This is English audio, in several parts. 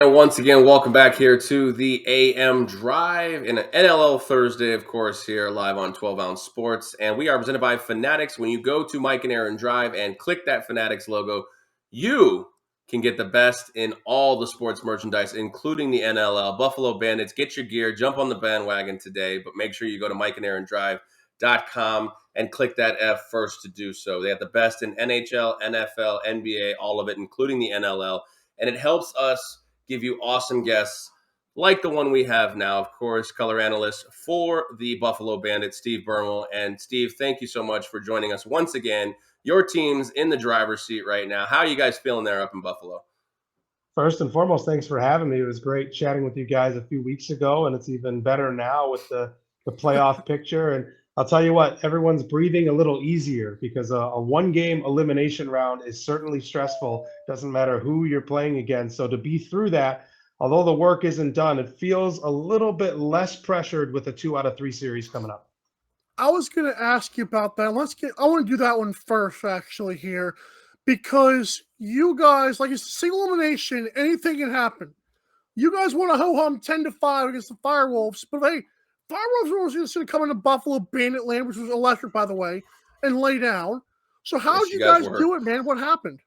And once again, welcome back here to the AM Drive in an NLL Thursday, of course, here live on 12 Ounce Sports. And we are presented by Fanatics. When you go to Mike and Aaron Drive and click that Fanatics logo, you can get the best in all the sports merchandise, including the NLL. Buffalo Bandits, get your gear, jump on the bandwagon today, but make sure you go to mikeandaarondrive.com and click that F first to do so. They have the best in NHL, NFL, NBA, all of it, including the NLL. And it helps us give you awesome guests like the one we have now, of course, color analyst for the Buffalo Bandits, Steve Bermel. And Steve, thank you so much for joining us once again. Your team's in the driver's seat right now. How are you guys feeling there up in Buffalo? First and foremost, thanks for having me. It was great chatting with you guys a few weeks ago, and it's even better now with the playoff picture. And I'll tell you what, everyone's breathing a little easier because a one-game elimination round is certainly stressful. Doesn't matter who you're playing against. So to be through that, although the work isn't done, it feels a little bit less pressured with the 2 out of 3 series coming up. I was going to ask you about that. I want to do that one first, actually, here, because you guys, like it's a single elimination, anything can happen. You guys want to ho-hum 10-5 against the Firewolves, but hey, Firewolves were just going to come into Buffalo Bandit land, which was electric, by the way, and lay down. So how did you guys do it, man? What happened?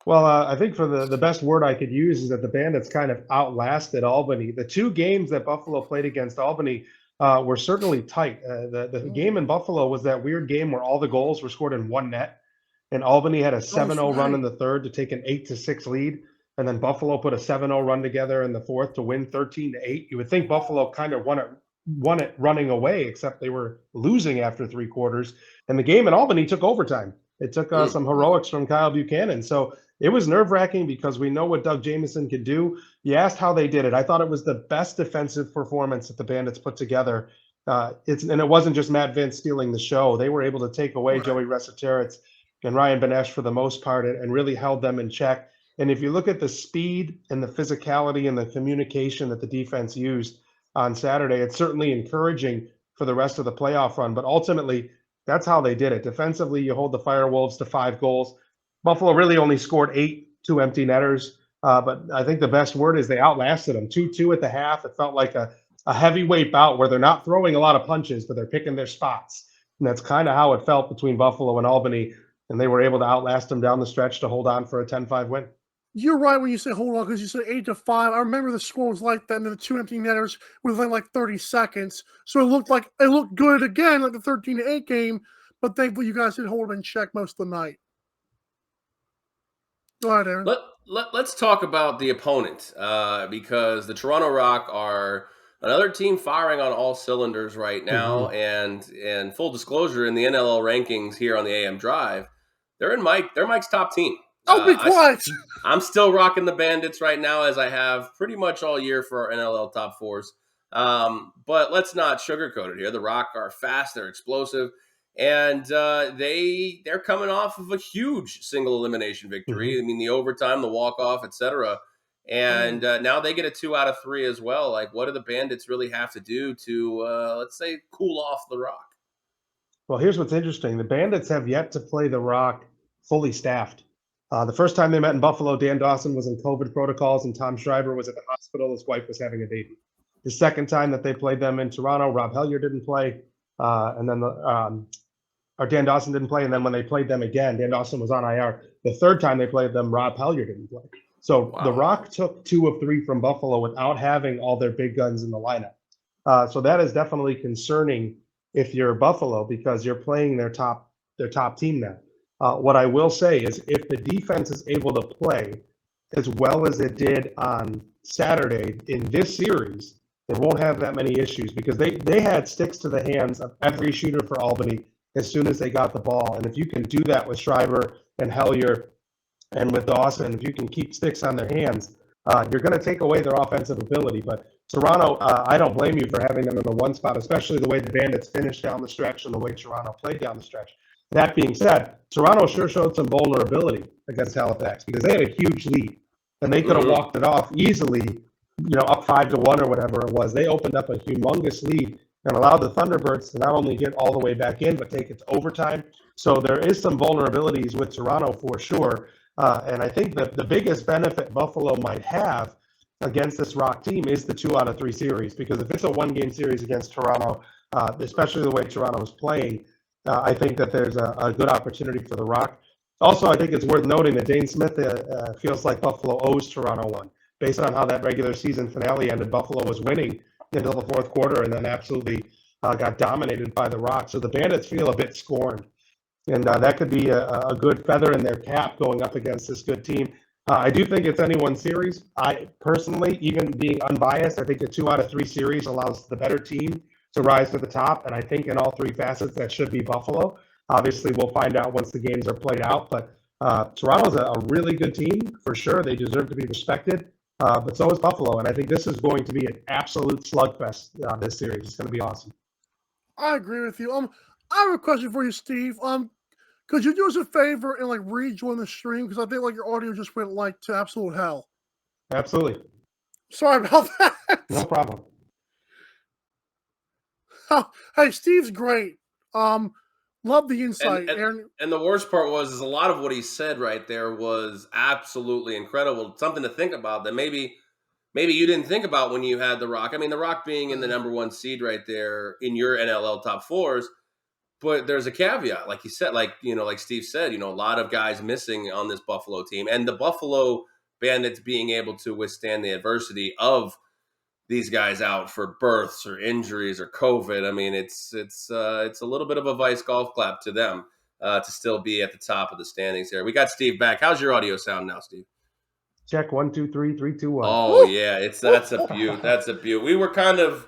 Well, I think for the best word I could use is that the Bandits kind of outlasted Albany. The 2 games that Buffalo played against Albany were certainly tight. The game in Buffalo was that weird game where all the goals were scored in one net, and Albany had a 7-0 run in the third to take an 8-6 lead, and then Buffalo put a 7-0 run together in the fourth to win 13-8. You would think Buffalo kind of won it running away, except they were losing after 3 quarters, and the game in Albany took overtime. It took some heroics from Kyle Buchanan. So it was nerve-wracking because we know what Doug Jamieson can do. You asked how they did it. I thought it was the best defensive performance that the Bandits put together. And it wasn't just Matt Vince stealing the show. They were able to take away Joey Resetarits and Ryan Benesh for the most part and really held them in check. And if you look at the speed and the physicality and the communication that the defense used on Saturday, it's certainly encouraging for the rest of the playoff run. But ultimately, that's how they did it. Defensively, you hold the Firewolves to 5 goals. Buffalo really only scored 8, 2 empty netters. But I think the best word is they outlasted them. 2-2 at the half. It felt like a heavyweight bout where they're not throwing a lot of punches, but they're picking their spots. And that's kind of how it felt between Buffalo and Albany. And they were able to outlast them down the stretch to hold on for a 10-5 win. You're right when you say hold on, because you said 8-5. I remember the score was like that, and then the 2 empty netters within like 30 seconds. So it looked good again, like the 13-8 game. But thankfully, you guys did hold them in check most of the night. Go ahead, Aaron. Let's talk about the opponent because the Toronto Rock are another team firing on all cylinders right now. And full disclosure, in the NLL rankings here on the AM Drive, they're Mike's top team. Oh, be quiet. I'm still rocking the Bandits right now, as I have pretty much all year for our NLL top 4s. But let's not sugarcoat it here. The Rock are fast, they're explosive, and they're coming off of a huge single elimination victory. I mean, the overtime, the walk-off, etc. And now they get a 2 out of 3 as well. Like, what do the Bandits really have to do to, let's say, cool off the Rock? Well, here's what's interesting. The Bandits have yet to play the Rock fully staffed. The first time they met in Buffalo, Dan Dawson was in COVID protocols and Tom Schreiber was at the hospital. His wife was having a baby. The second time that they played them in Toronto, Rob Hellyer didn't play. And then Dan Dawson didn't play. And then when they played them again, Dan Dawson was on IR. The third time they played them, Rob Hellyer didn't play. So the Rock took 2 of 3 from Buffalo without having all their big guns in the lineup. So that is definitely concerning if you're Buffalo because you're playing their top team now. What I will say is if the defense is able to play as well as it did on Saturday in this series, they won't have that many issues because they had sticks to the hands of every shooter for Albany as soon as they got the ball. And if you can do that with Schreiber and Hellyer and with Dawson, if you can keep sticks on their hands, you're going to take away their offensive ability. But Toronto, I don't blame you for having them in the 1 spot, especially the way the Bandits finished down the stretch and the way Toronto played down the stretch. That being said, Toronto sure showed some vulnerability against Halifax because they had a huge lead and they could have walked it off easily, up 5-1 or whatever it was. They opened up a humongous lead and allowed the Thunderbirds to not only get all the way back in, but take it to overtime. So there is some vulnerabilities with Toronto for sure. And I think that the biggest benefit Buffalo might have against this Rock team is the 2 out of 3 series, because if it's a 1-game series against Toronto, especially the way Toronto is playing, I think that there's a good opportunity for the Rock. Also, I think it's worth noting that Dane Smith feels like Buffalo owes Toronto one. Based on how that regular season finale ended, Buffalo was winning until the fourth quarter and then absolutely got dominated by the Rock. So the Bandits feel a bit scorned. And that could be a good feather in their cap going up against this good team. I do think it's anyone's series. I personally, even being unbiased, I think the 2 out of 3 series allows the better team to rise to the top. And I think in all 3 facets, that should be Buffalo. Obviously, we'll find out once the games are played out. But Toronto's a really good team for sure. They deserve to be respected. But so is Buffalo. And I think this is going to be an absolute slugfest this series. It's going to be awesome. I agree with you. I have a question for you, Steve. Could you do us a favor and like rejoin the stream, because I think like your audio just went like to absolute hell. Absolutely. Sorry about that. No problem. Hey, Steve's great. Love the insight. And the worst part is a lot of what he said right there was absolutely incredible. Something to think about that maybe you didn't think about when you had the Rock. I mean, the Rock being in the number 1 seed right there in your NLL top 4s. But there's a caveat, like you said, like Steve said, a lot of guys missing on this Buffalo team, and the Buffalo Bandits being able to withstand the adversity of these guys out for births or injuries or COVID. I mean, it's a little bit of a vice golf clap to them to still be at the top of the standings here. We got Steve back. How's your audio sound now, Steve? Check 1 2 3 3 2 1. Oh yeah, that's a beaut. That's a beaut. We were kind of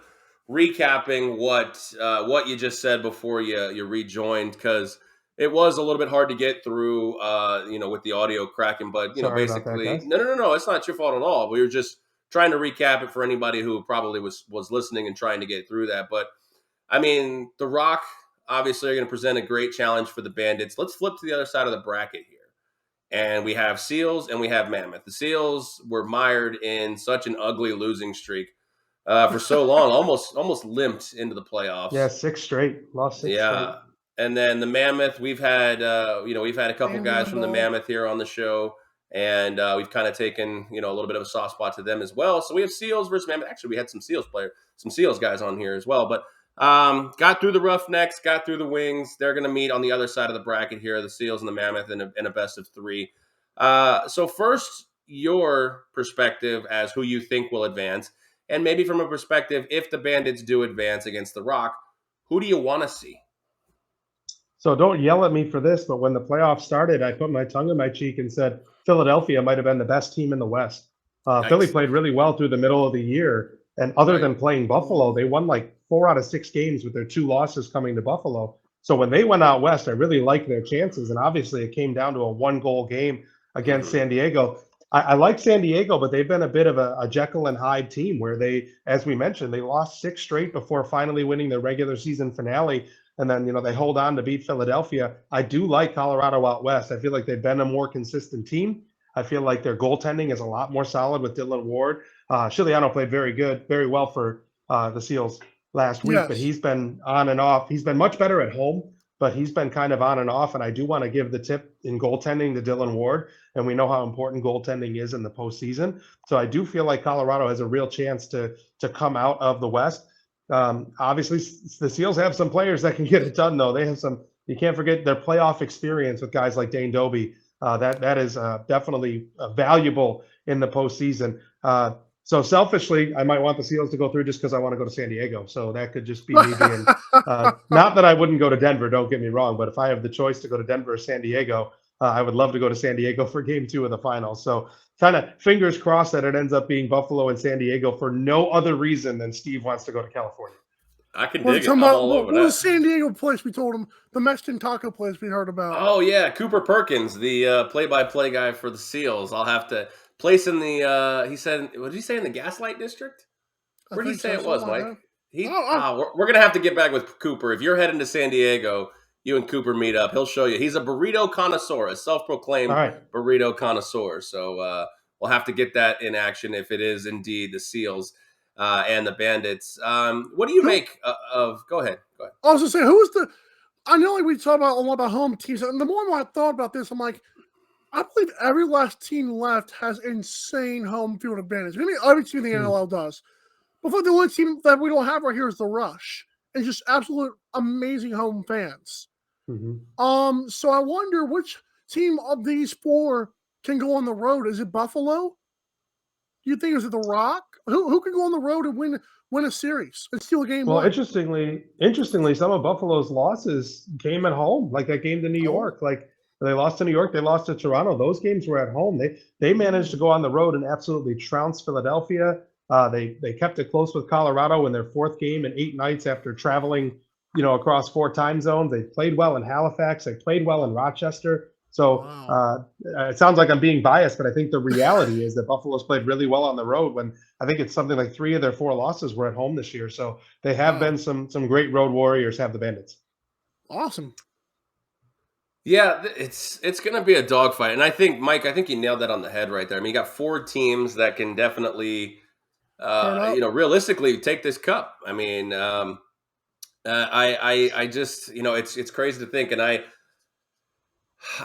recapping what you just said before you rejoined, because it was a little bit hard to get through with the audio cracking, but Sorry basically about that, no, it's not your fault at all. We were just trying to recap it for anybody who probably was listening and trying to get through that. But I mean, the Rock obviously are going to present a great challenge for the Bandits. Let's flip to the other side of the bracket here. And we have Seals and we have Mammoth. The Seals were mired in such an ugly losing streak for so long, almost limped into the playoffs. Yeah, 6 straight. Lost 6 straight. And then the Mammoth, we've had a couple guys from the Mammoth here on the show, and we've kind of taken a little bit of a soft spot to them as well. So we have Seals versus Mammoth. Actually, we had some Seals guys on here as well, but got through the Roughnecks, got through the Wings. They're going to meet on the other side of the bracket here, the Seals and the Mammoth in a best of 3. So first, your perspective as who you think will advance. And maybe from a perspective, if the Bandits do advance against the Rock, who do you want to see? So don't yell at me for this, but when the playoffs started, I put my tongue in my cheek and said Philadelphia might have been the best team in the West. Nice. Philly played really well through the middle of the year. And other than playing Buffalo, they won like 4 out of 6 games with their 2 losses coming to Buffalo. So when they went out West, I really liked their chances. And obviously it came down to a 1-goal game against San Diego. I like San Diego, but they've been a bit of a Jekyll and Hyde team where they, as we mentioned, they lost 6 straight before finally winning their regular season finale. And then, they hold on to beat Philadelphia. I do like Colorado out West. I feel like they've been a more consistent team. I feel like their goaltending is a lot more solid with Dylan Ward. Chiliano played very well for the Seals last week, but he's been on and off. He's been much better at home, but he's been kind of on and off. And I do want to give the tip in goaltending to Dylan Ward. And we know how important goaltending is in the postseason. So I do feel like Colorado has a real chance to come out of the West. Obviously, the Seals have some players that can get it done, though. They have some. You can't forget their playoff experience with guys like Dane Doby. That is definitely valuable in the postseason. So selfishly, I might want the Seals to go through just because I want to go to San Diego. So that could just be me being not that I wouldn't go to Denver, don't get me wrong, but if I have the choice to go to Denver or San Diego, I would love to go to San Diego for game 2 of the finals. So kind of fingers crossed that it ends up being Buffalo and San Diego for no other reason than Steve wants to go to California. I can dig it. I'm all over that. What was San Diego place we told him? The Mexican taco place we heard about. Oh, yeah. Cooper Perkins, the play-by-play guy for the Seals. I'll have to place in the, he said, what did he say, in the Gaslight District? Where did he say it was, Mike? We're going to have to get back with Cooper. If you're heading to San Diego, you and Cooper meet up. He'll show you. He's a burrito connoisseur, a self-proclaimed burrito connoisseur. So we'll have to get that in action if it is indeed the Seals and the Bandits. What do you make of? Go ahead. I was going to say, who's the? I know we talk about a lot about home teams, and the more I thought about this, I'm like, I believe every last team left has insane home field advantage. Maybe every team in the NLL does. But for the only team that we don't have right here is the Rush. And just absolute amazing home fans. So I wonder which team of these four can go on the road. Is it Buffalo? Do you think is it the Rock? Who can go on the road and win a series and steal a game? Well, interestingly, some of Buffalo's losses came at home, like that game to New York. Like they lost to New York, they lost to Toronto. Those games were at home. They managed to go on the road and absolutely trounce Philadelphia. They kept it close with Colorado in their fourth game in 8 nights after traveling, across 4 time zones. They played well in Halifax. They played well in Rochester. So it sounds like I'm being biased, but I think the reality is that Buffalo's played really well on the road when I think it's something like 3 of their 4 losses were at home this year. So they have been some great road warriors, have the Bandits. Awesome. Yeah, it's going to be a dogfight. And I think, Mike, you nailed that on the head right there. I mean, you got 4 teams that can definitely, realistically take this cup. I mean, I just, it's crazy to think. And I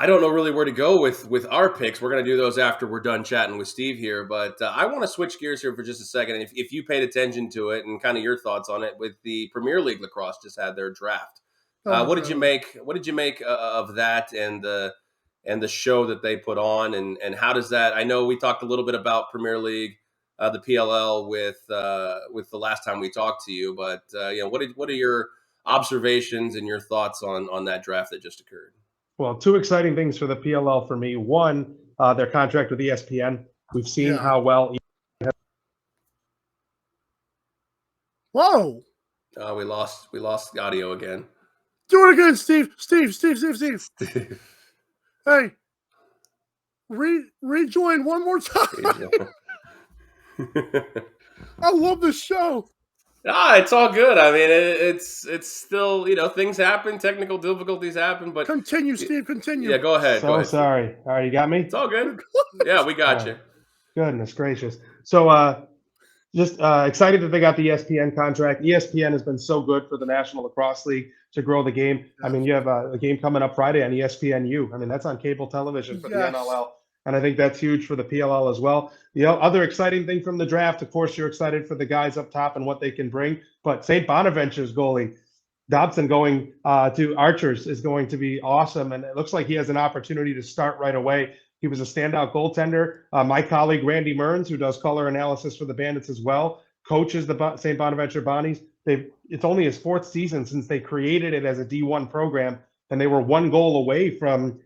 don't know really where to go with our picks. We're going to do those after we're done chatting with Steve here. But I want to switch gears here for just a second. And if you paid attention to it and kind of your thoughts on it, with the Premier League lacrosse just had their draft. What did you make? What did you make of that and the show that they put on? And how does that? I know we talked a little bit about Premier League, the PLL with the last time we talked to you. But what are your observations and your thoughts on that draft that just occurred? Well, 2 exciting things for the PLL for me. One, their contract with ESPN. We've seen how well. Whoa! We lost the audio again. Do it again, Steve. Steve. Hey, rejoin one more time. I love this show. It's all good. I mean, it's still, things happen, technical difficulties happen, but continue, Steve. Continue. Yeah, go ahead. So sorry. All right, you got me? It's all good. Yeah, we got you. Goodness gracious. So just excited that they got the ESPN contract. ESPN has been so good for the National Lacrosse League to grow the game. I mean, you have a game coming up Friday on ESPNU. I mean, that's on cable television for the NLL. And I think that's huge for the PLL as well. The other exciting thing from the draft, of course, you're excited for the guys up top and what they can bring. But St. Bonaventure's goalie, Dobson, going to Archers is going to be awesome. And it looks like he has an opportunity to start right away. He was a standout goaltender. My colleague, Randy Mearns, who does color analysis for the Bandits as well, coaches the St. Bonaventure Bonnies. It's only his 4th season since they created it as a D1 program, and they were 1 goal away from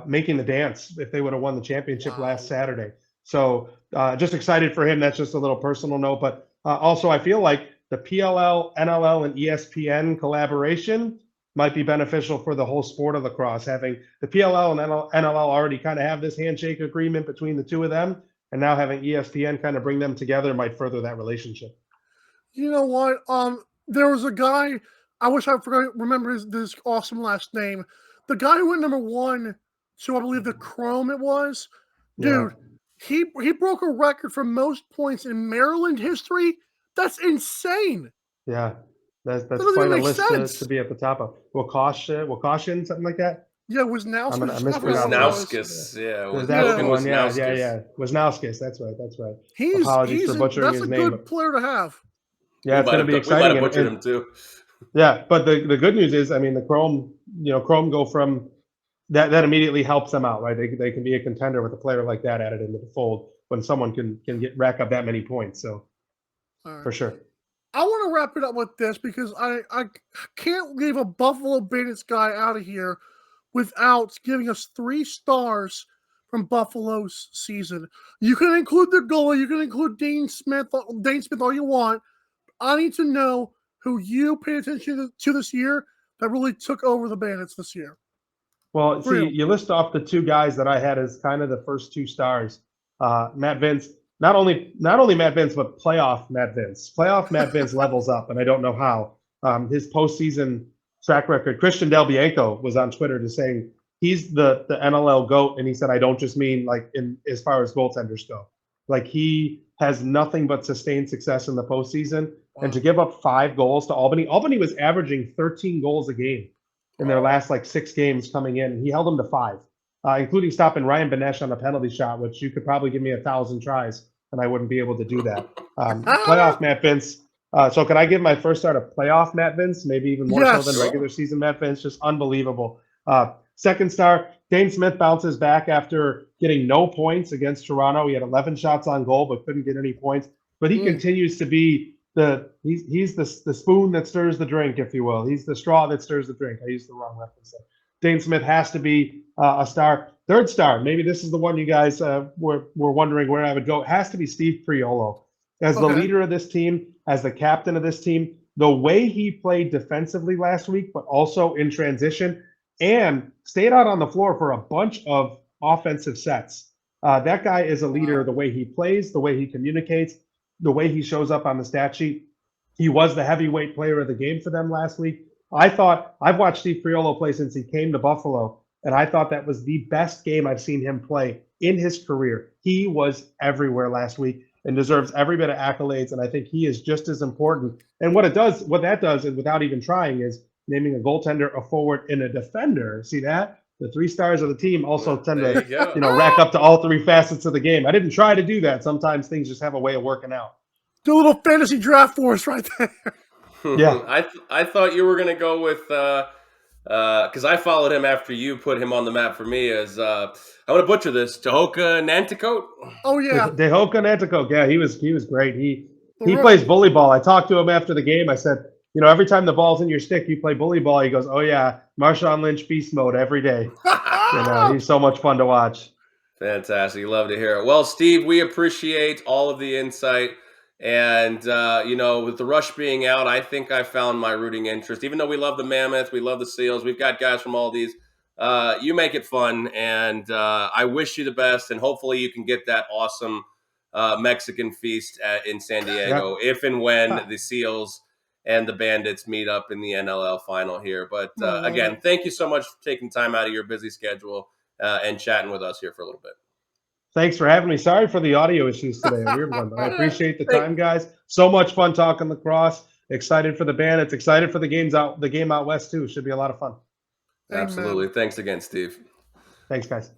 making the dance if they would have won the championship last Saturday. So just excited for him. That's just a little personal note. But also, I feel like the PLL, NLL, and ESPN collaboration might be beneficial for the whole sport of lacrosse. Having the PLL and NLL already kind of have this handshake agreement between the 2 of them, and now having ESPN kind of bring them together might further that relationship. You know what? There was a guy, I wish I remember this awesome last name. The guy who went number 1 to, I believe, the Chrome it was. Dude, he broke a record for most points in Maryland history. That's insane. Yeah, that's quite a list to be at the top of. Wakashin, something like that. Yeah, Wisnauskas. Wisnauskas. Yeah, Wisnauskas. That's right. Apologies for butchering his name. That's a good player to have. Yeah, it's going to be exciting. We might have butchered him too. Yeah, but the good news is, I mean, the Chrome go from that immediately helps them out, right? They can be a contender with a player like that added into the fold when someone can rack up that many points. So for sure. I want to wrap it up with this because I can't leave a Buffalo Bandits guy out of here without giving us 3 stars from Buffalo's season. You can include the goalie, you can include Dane Smith all you want. I need to know who you paid attention to this year that really took over the Bandits this year. Well, see, you list off the 2 guys that I had as kind of the first 2 stars. Matt Vince, not only Matt Vince, but playoff Matt Vince. Playoff Matt Vince levels up, and I don't know how. His postseason track record. Christian Del Bianco was on Twitter just saying he's the NLL GOAT, and he said, I don't just mean like in as far as goaltenders go. Like he has nothing but sustained success in the postseason. Wow. And to give up 5 goals to Albany was averaging 13 goals a game in their last 6 games coming in. He held them to 5. including stopping Ryan Benesh on a penalty shot, which you could probably give me 1,000 tries and I wouldn't be able to do that. Playoff Matt Vince. So can I give my first start of playoff Matt Vince? Maybe even more so than Yes. regular season Matt Vince. Just unbelievable. Second star, Dane Smith bounces back after getting no points against Toronto. He had 11 shots on goal, but couldn't get any points. But he continues to be he's the spoon that stirs the drink, if you will. He's the straw that stirs the drink. I used the wrong reference there. Dane Smith has to be a star. Third star, maybe this is the one you guys were wondering where I would go. It has to be Steve Priolo. As the leader of this team, as the captain of this team, the way he played defensively last week, but also in transition, and stayed out on the floor for a bunch of offensive sets. That guy is a leader. The way he plays, the way he communicates, the way he shows up on the stat sheet. He was the heavyweight player of the game for them last week. I've watched Steve Priolo play since he came to Buffalo, and I thought that was the best game I've seen him play in his career. He was everywhere last week and deserves every bit of accolades, and I think he is just as important. And what that does, and without even trying, is naming a goaltender, a forward, and a defender. See that? The 3 stars of the team also tend to, rack up to all 3 facets of the game. I didn't try to do that. Sometimes things just have a way of working out. Do a little fantasy draft for us right there. Yeah. I thought you were going to go with because I followed him after you put him on the map for me as I want to butcher this, Tehoka Nanticoke. Oh yeah, Tehoka Nanticoke. Yeah, he was great. He plays bully ball. I talked to him after the game. I said, every time the ball's in your stick, you play bully ball. He goes, oh yeah, Marshawn Lynch beast mode every day. He's so much fun to watch. Fantastic. Love to hear it. Well, Steve, we appreciate all of the insight. And, with the Rush being out, I think I found my rooting interest. Even though we love the Mammoth, we love the Seals, we've got guys from all these. You make it fun, and I wish you the best, and hopefully you can get that awesome Mexican feast in San Diego if and when the Seals and the Bandits meet up in the NLL final here. But, again, thank you so much for taking time out of your busy schedule and chatting with us here for a little bit. Thanks for having me. Sorry for the audio issues today. A weird one, but I appreciate the time, guys. So much fun talking lacrosse. Excited for the Bandits. Excited for the game out west too. Should be a lot of fun. Absolutely. Thanks again, Steve. Thanks, guys.